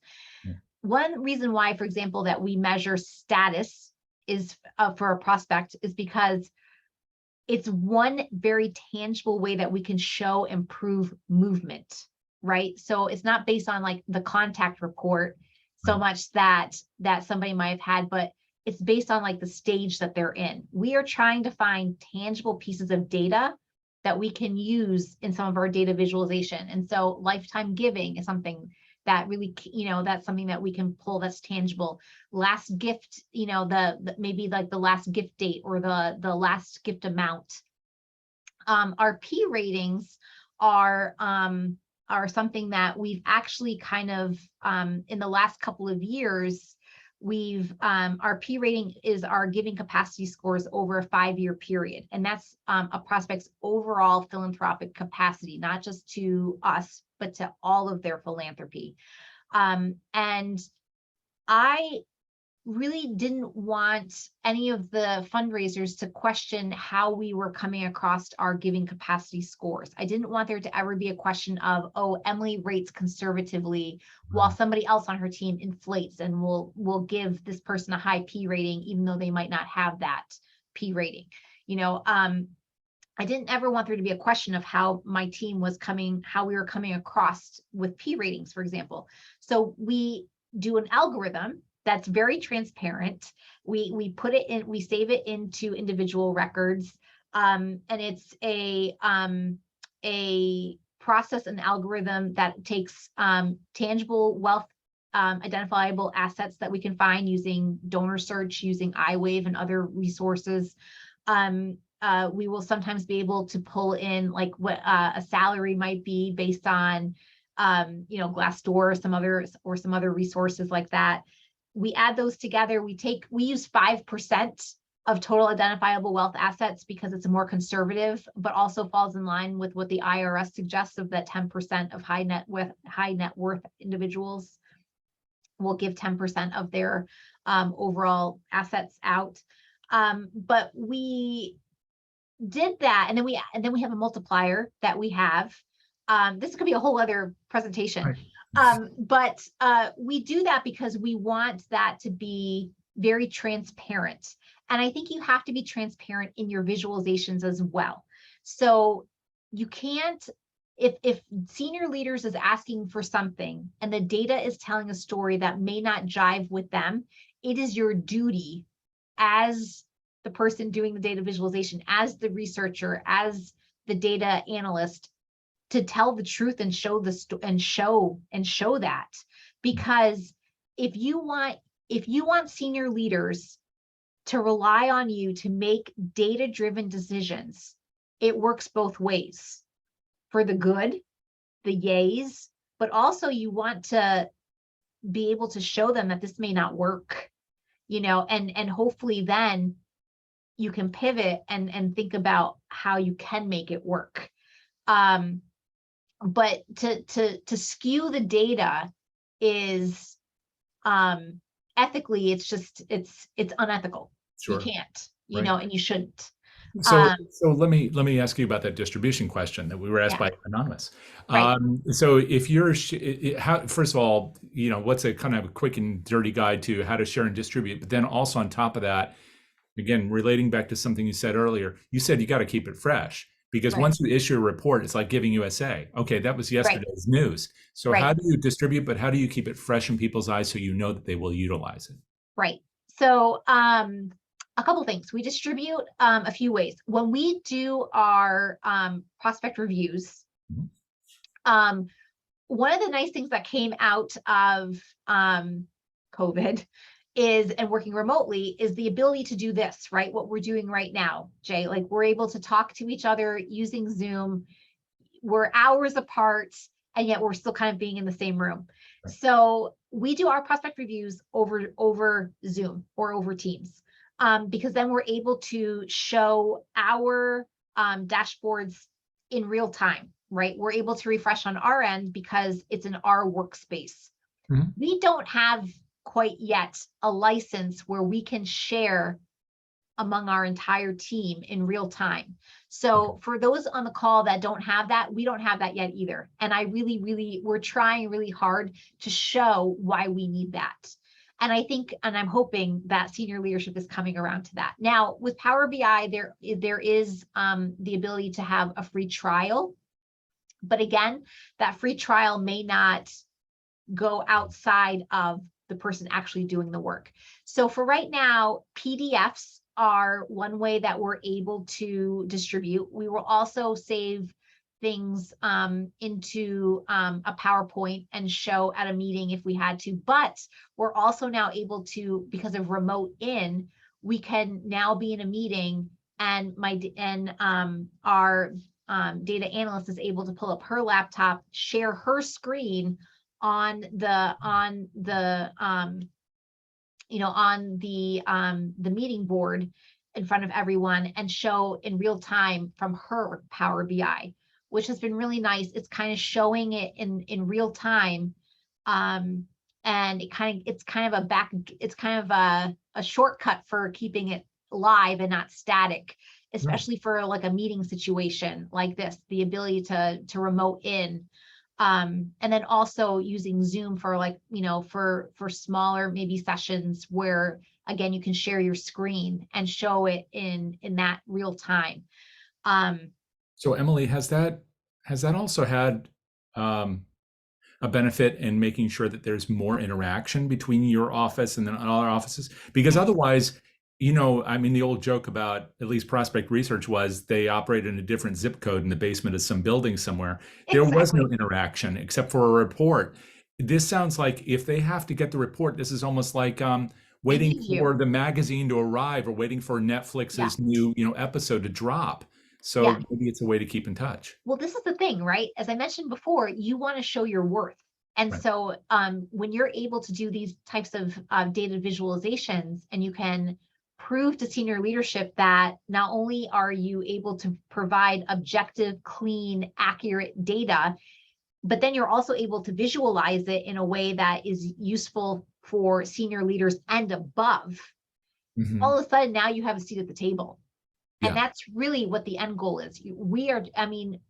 One reason why, for example, that we measure status is for a prospect is because it's one very tangible way that we can show improve movement, right? So it's not based on like the contact report so much that somebody might have had, but it's based on like the stage that they're in. We are trying to find tangible pieces of data that we can use in some of our data visualization. And so lifetime giving is something that really, that's something that we can pull that's tangible. Last gift, the maybe like the last gift date or the last gift amount. Our P ratings are something that we've actually kind of, in the last couple of years, our P rating is our giving capacity scores over a 5-year period. And that's a prospect's overall philanthropic capacity, not just to us, but to all of their philanthropy. And I really didn't want any of the fundraisers to question how we were coming across our giving capacity scores. I didn't want there to ever be a question of, oh, Emily rates conservatively while somebody else on her team inflates and will give this person a high P rating, even though they might not have that P rating. You know, I didn't ever want there to be a question of how my team was coming, how we were coming across with P ratings, for example. So we do an algorithm that's very transparent. We put it in, we save it into individual records, and it's a process and algorithm that takes tangible wealth identifiable assets that we can find using DonorSearch, using iWave and other resources. We will sometimes be able to pull in like what a salary might be based on, you know, Glassdoor or some other resources like that. We add those together. We use 5% of total identifiable wealth assets because it's more conservative, but also falls in line with what the IRS suggests of that 10% of high net worth individuals will give 10% of their overall assets out. But we did that, and then we have a multiplier that we have. This could be a whole other presentation. Right. But we do that because we want that to be very transparent. And I think you have to be transparent in your visualizations as well. So you can't, if senior leaders is asking for something and the data is telling a story that may not jive with them, it is your duty as the person doing the data visualization, as the researcher, as the data analyst, to tell the truth and show that. Because if you want senior leaders to rely on you to make data-driven decisions, it works both ways. For the good, the yays, but also you want to be able to show them that this may not work, you know, and hopefully then you can pivot and think about how you can make it work. But to skew the data is ethically, it's unethical. Sure. You can't, you Right. know, and you shouldn't. So let me ask you about that distribution question that we were asked Yeah. by Anonymous. Right. So if you're first of all, you know, what's a kind of quick and dirty guide to how to share and distribute, but then also on top of that, again, relating back to something you said earlier, you said you got to keep it fresh because Right. once you issue a report, it's like giving USA. Okay, that was yesterday's news. So Right. how do you distribute, but how do you keep it fresh in people's eyes so you know that they will utilize it? Right. So a couple things. We distribute a few ways. When we do our prospect reviews, one of the nice things that came out of COVID is, and working remotely, is the ability to do this, right? What we're doing right now, Jay, like we're able to talk to each other using Zoom. We're hours apart, and yet we're still kind of being in the same room. Right. So we do our prospect reviews over Zoom or over Teams, because then we're able to show our dashboards in real time, right? We're able to refresh on our end because it's in our workspace. Mm-hmm. We don't have quite yet a license where we can share among our entire team in real time. So for those on the call that don't have that, we don't have that yet either. And we're trying really hard to show why we need that. And I think, and I'm hoping that senior leadership is coming around to that. Now with Power BI, there is the ability to have a free trial. But again, that free trial may not go outside of the person actually doing the work. So for right now, PDFs are one way that we're able to distribute. We will also save things into a PowerPoint and show at a meeting if we had to. But we're also now able to, because of remote in, we can now be in a meeting and our data analyst is able to pull up her laptop, share her screen on the meeting board in front of everyone and show in real time from her Power BI, which has been really nice. It's kind of showing it in real time and it's kind of a shortcut for keeping it live and not static, especially for like a meeting situation like this, the ability to remote in. And then also using Zoom for like, for smaller maybe sessions where, again, you can share your screen and show it in that real time. So Emily, has that also had a benefit in making sure that there's more interaction between your office and then other offices? Because otherwise, I mean, the old joke about at least prospect research was they operate in a different zip code in the basement of some building somewhere. There was no Exactly. interaction except for a report. This sounds like if they have to get the report, this is almost like They waiting need for you. the magazine to arrive or waiting for Yeah. Netflix's new, episode to drop. Yeah. So maybe it's a way to keep in touch. Well, this is the thing, right? As I mentioned before, you want to show your worth. And Right. so when you're able to do these types of data visualizations, and you can prove to senior leadership that not only are you able to provide objective, clean, accurate data, but then you're also able to visualize it in a way that is useful for senior leaders and above, Mhm. all of a sudden now you have a seat at the table. And Yeah. that's really what the end goal is. I mean,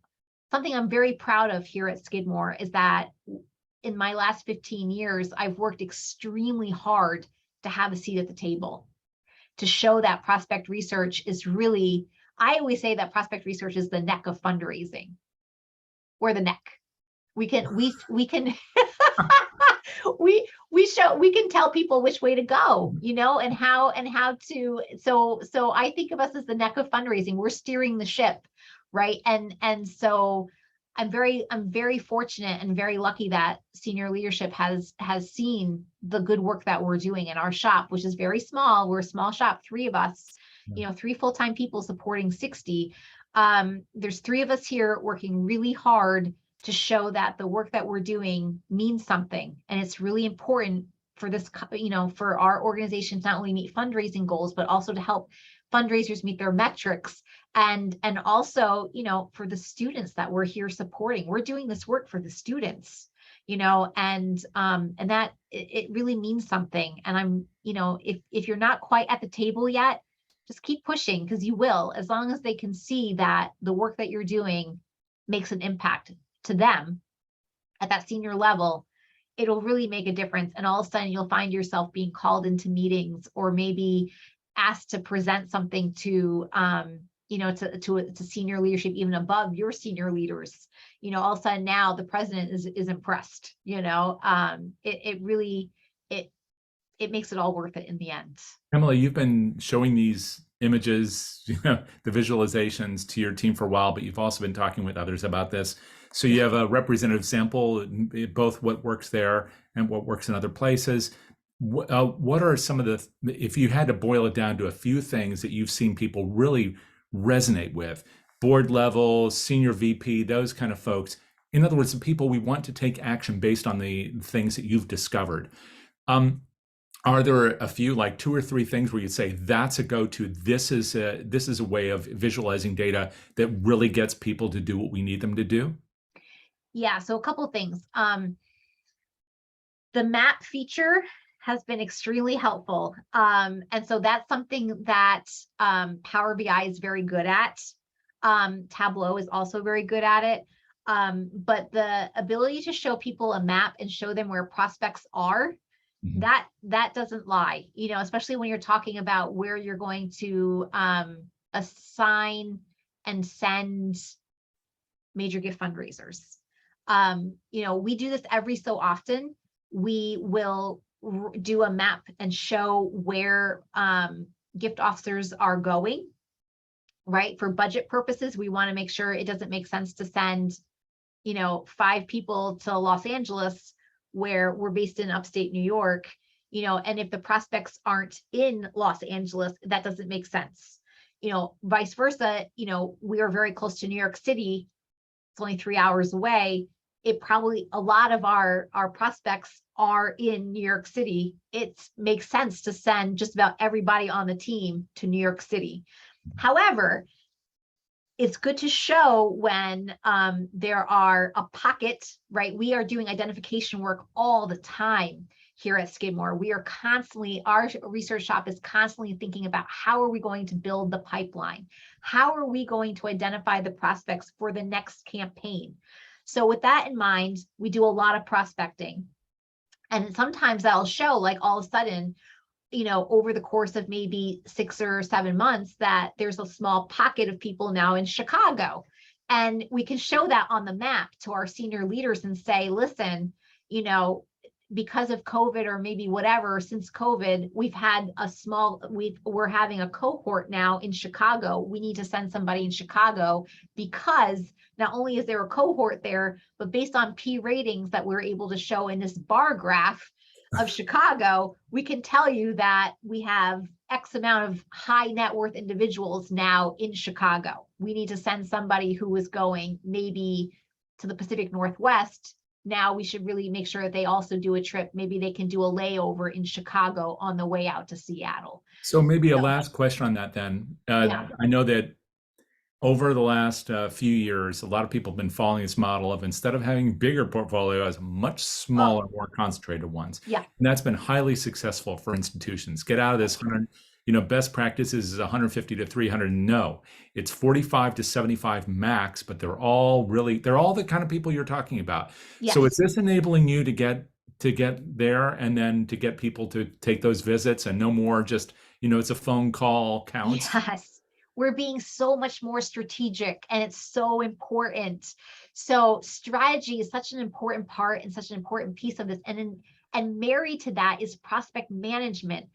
something I'm very proud of here at Skidmore is that in my last 15 years, I've worked extremely hard to have a seat at the table, to show that prospect research is really, I always say that prospect research is the neck of fundraising. Or the neck. We can we can tell people which way to go, and how to, so I think of us as the neck of fundraising. We're steering the ship, right? And so I'm very fortunate and very lucky that senior leadership has seen the good work that we're doing in our shop, which is very small. We're a small shop, 3 of us, 3 full-time people supporting 60. There's 3 of us here working really hard to show that the work that we're doing means something. And it's really important for this, for our organization to not only meet fundraising goals, but also to help fundraisers meet their metrics. And also, for the students that we're here supporting. We're doing this work for the students, and that it really means something. And I'm, if you're not quite at the table yet, just keep pushing, because you will, as long as they can see that the work that you're doing makes an impact to them at that senior level. It'll really make a difference. And all of a sudden you'll find yourself being called into meetings, or maybe asked to present something to, to senior leadership, even above your senior leaders. All of a sudden now the president is impressed. It really, it makes it all worth it in the end. Emily, you've been showing these images, the visualizations to your team for a while, but you've also been talking with others about this. So you have a representative sample, both what works there and what works in other places. What are some of if you had to boil it down to a few things that you've seen people really resonate with, board level, senior VP, those kind of folks? In other words, the people we want to take action based on the things that you've discovered. Are there a few, like 2 or 3 things where you'd say that's a go-to? This is a way of visualizing data that really gets people to do what we need them to do? Yeah, so a couple of things. The map feature has been extremely helpful. And so that's something that Power BI is very good at. Tableau is also very good at it. But the ability to show people a map and show them where prospects are, Mhm. that doesn't lie, especially when you're talking about where you're going to assign and send major gift fundraisers. We do this every so often. We will do a map and show where gift officers are going, right? For budget purposes, we want to make sure it doesn't make sense to send, 5 people to Los Angeles, where we're based in upstate New York, and if the prospects aren't in Los Angeles, that doesn't make sense. Vice versa, we are very close to New York City. It's only 3 hours away. A lot of our prospects are in New York City. It makes sense to send just about everybody on the team to New York City. However, it's good to show when there are a pocket, right? We are doing identification work all the time. here at Skidmore. We are constantly, our research shop is constantly thinking about how are we going to build the pipeline? How are we going to identify the prospects for the next campaign? So with that in mind, we do a lot of prospecting. And sometimes that'll show like all of a sudden, over the course of maybe 6 or 7 months, that there's a small pocket of people now in Chicago. And we can show that on the map to our senior leaders and say, listen, because of COVID or maybe whatever, since COVID, we're having a cohort now in Chicago. We need to send somebody in Chicago because not only is there a cohort there, but based on P ratings that we're able to show in this bar graph of Chicago, we can tell you that we have X amount of high net worth individuals now in Chicago. We need to send somebody who is going maybe to the Pacific Northwest. Now we should really make sure that they also do a trip. Maybe they can do a layover in Chicago on the way out to Seattle. So maybe a last question on that then. Yeah. I know that over the last few years, a lot of people have been following this model of, instead of having bigger portfolios, much smaller, more concentrated ones. Yeah. And that's been highly successful for institutions. Get out of this 100, best practices is 150 to 300. No, it's 45 to 75 max, but they're all the kind of people you're talking about. Yes. So is this enabling you to get there and then to get people to take those visits and no more just, it's a phone call counts? Yes. We're being so much more strategic, and it's so important. So strategy is such an important part and such an important piece of this. And married to that is prospect management.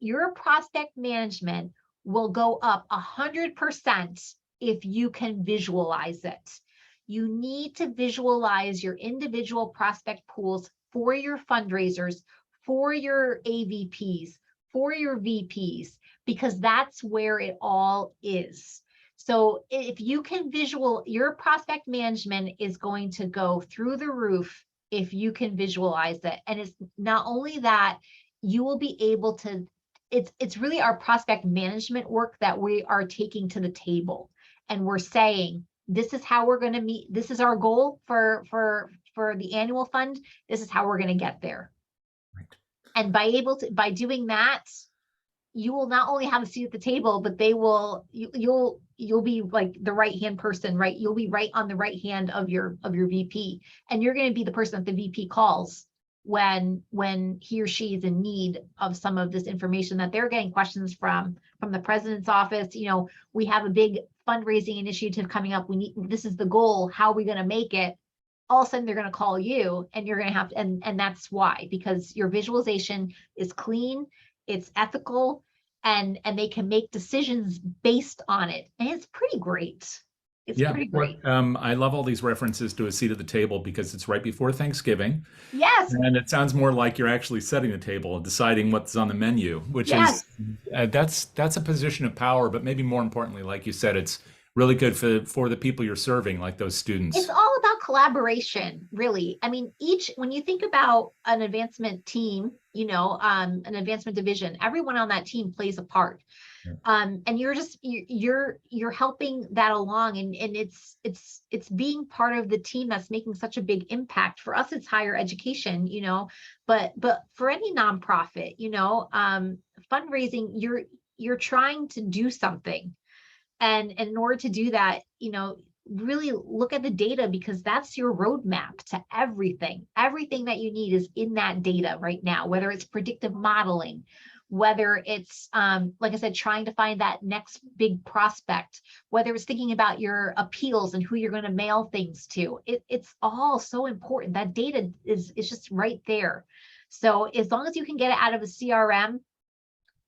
Your prospect management will go up 100% if you can visualize it. You need to visualize your individual prospect pools for your fundraisers, for your AVPs, for your VPs, because that's where it all is. So if you can your prospect management is going to go through the roof if you can visualize it. And it's not only that, you will be able to, it's really our prospect management work that we are taking to the table. And we're saying, this is how we're going to meet. This is our goal for the annual fund. This is how we're going to get there. Right. And by doing that, you will not only have a seat at the table, but you'll be like the right-hand person, right? You'll be right on the right hand of your VP. And you're going to be the person that the VP calls when he or she is in need of some of this information that they're getting questions from the president's office. We have a big fundraising initiative coming up. This is the goal. How are we going to make it? All of a sudden they're going to call you, and you're going to have to, and that's why, because your visualization is clean, it's ethical, and they can make decisions based on it. And it's pretty great. It's pretty great. I love all these references to a seat at the table because it's right before Thanksgiving. Yes. And it sounds more like you're actually setting the table and deciding what's on the menu, which Yes. is, that's a position of power, but maybe more importantly, like you said, it's really good for the people you're serving, like those students. It's all about collaboration, really. I mean, when you think about an advancement team, an advancement division, everyone on that team plays a part. Yeah. And you're helping that along, and it's being part of the team that's making such a big impact. For us, it's higher education, but for any nonprofit, fundraising, you're trying to do something. And in order to do that, really look at the data, because that's your roadmap to everything. Everything that you need is in that data right now, whether it's predictive modeling, whether it's, like I said, trying to find that next big prospect, whether it's thinking about your appeals and who you're going to mail things to. It's all so important. That data is just right there. So as long as you can get it out of a CRM,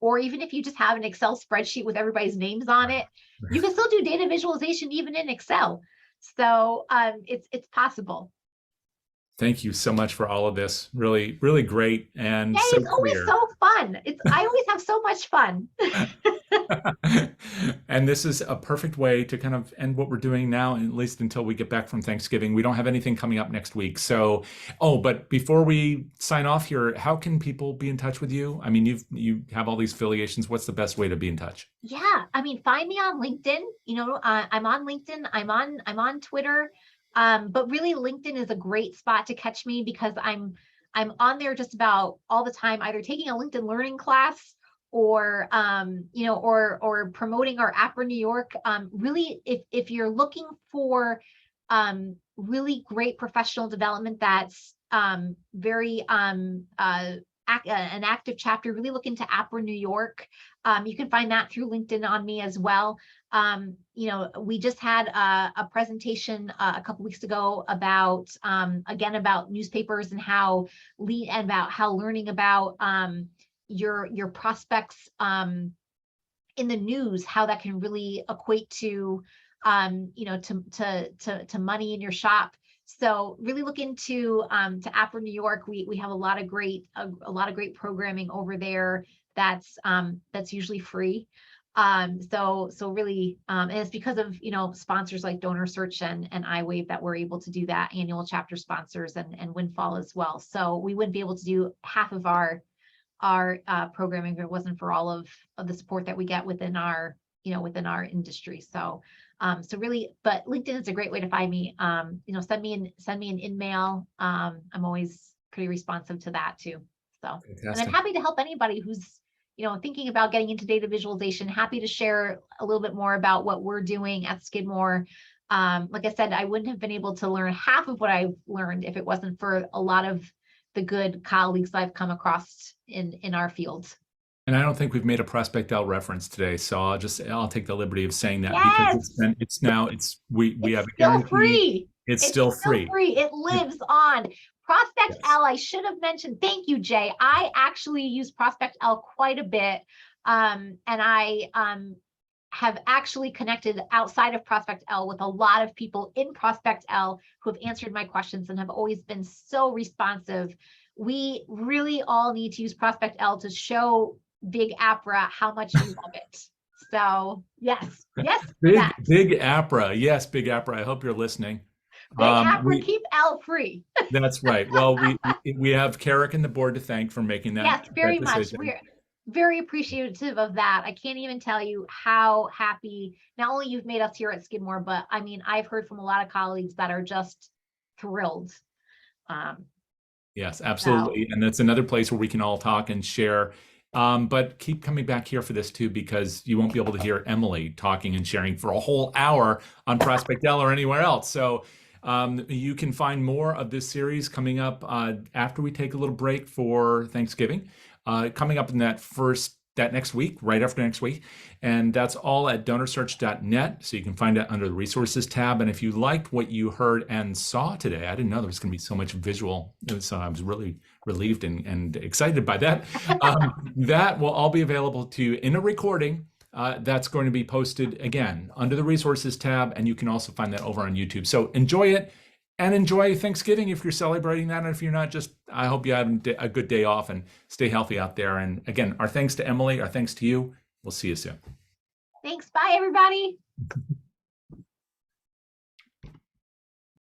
or even if you just have an Excel spreadsheet with everybody's names on it, you can still do data visualization even in Excel. So it's possible. Thank you so much for all of this. Really, really great and so it's always clear. so fun. I always have so much fun. And this is a perfect way to kind of end what we're doing now, at least until we get back from Thanksgiving. We don't have anything coming up next week. So, but before we sign off here, how can people be in touch with you? I mean, you have all these affiliations. What's the best way to be in touch? Yeah, I mean, find me on LinkedIn. I'm on LinkedIn. I'm on Twitter. But really, LinkedIn is a great spot to catch me, because I'm I'm on there just about all the time, either taking a LinkedIn learning class or or promoting our APRA New York. Really, if you're looking for really great professional development that's very an active chapter, really look into APRA New York. You can find that through LinkedIn on me as well. We just had a presentation a couple weeks ago about again about newspapers and about how learning about your prospects in the news, how that can really equate to to money in your shop. So really look into to APRA New York. We have a lot of great programming over there that's usually free. So really, and it's because of sponsors like DonorSearch and iWave that we're able to do that, annual chapter sponsors and Windfall as well. So we wouldn't be able to do half of our programming if it wasn't for all of the support that we get within our industry. So really, but LinkedIn is a great way to find me. Send me an email. I'm always pretty responsive to that too. So, Fantastic. and I'm happy to help anybody who's thinking about getting into data visualization. Happy to share a little bit more about what we're doing at Skidmore. Like I said, I wouldn't have been able to learn half of what I've learned if it wasn't for a lot of the good colleagues I've come across in our field. And I don't think we've made a Prospect L reference today, so I'll take the liberty of saying that Yes! because we have a still guarantee. free. It's still free. It lives on. Prospect Yes. L, I should have mentioned. Thank you, Jay. I actually use Prospect L quite a bit. And I have actually connected outside of Prospect L with a lot of people in Prospect L who have answered my questions and have always been so responsive. We really all need to use Prospect L to show Big APRA how much you love it. So yes, Big APRA. Yes, Big APRA. I hope you're listening. Big APRA, keep L free. That's right. Well, we have Carrick and the board to thank for making that. Yes, very that much. decision. We're very appreciative of that. I can't even tell you how happy not only you've made us here at Skidmore, but I mean, I've heard from a lot of colleagues that are just thrilled. Yes, absolutely. And that's another place where we can all talk and share. But keep coming back here for this too, because you won't be able to hear Emily talking and sharing for a whole hour on Prospect L or anywhere else. So you can find more of this series coming up after we take a little break for Thanksgiving, coming up in that next week, right after next week. And that's all at DonorSearch.net. So you can find it under the resources tab. And if you liked what you heard and saw today, I didn't know there was going to be so much visual. So I was really relieved and excited by that. That will all be available to you in a recording. That's going to be posted again under the resources tab. And you can also find that over on YouTube. So enjoy it. And enjoy Thanksgiving if you're celebrating that. And if you're not, I hope you have a good day off and stay healthy out there. And again, our thanks to Emily, our thanks to you. We'll see you soon. Thanks. Bye, everybody.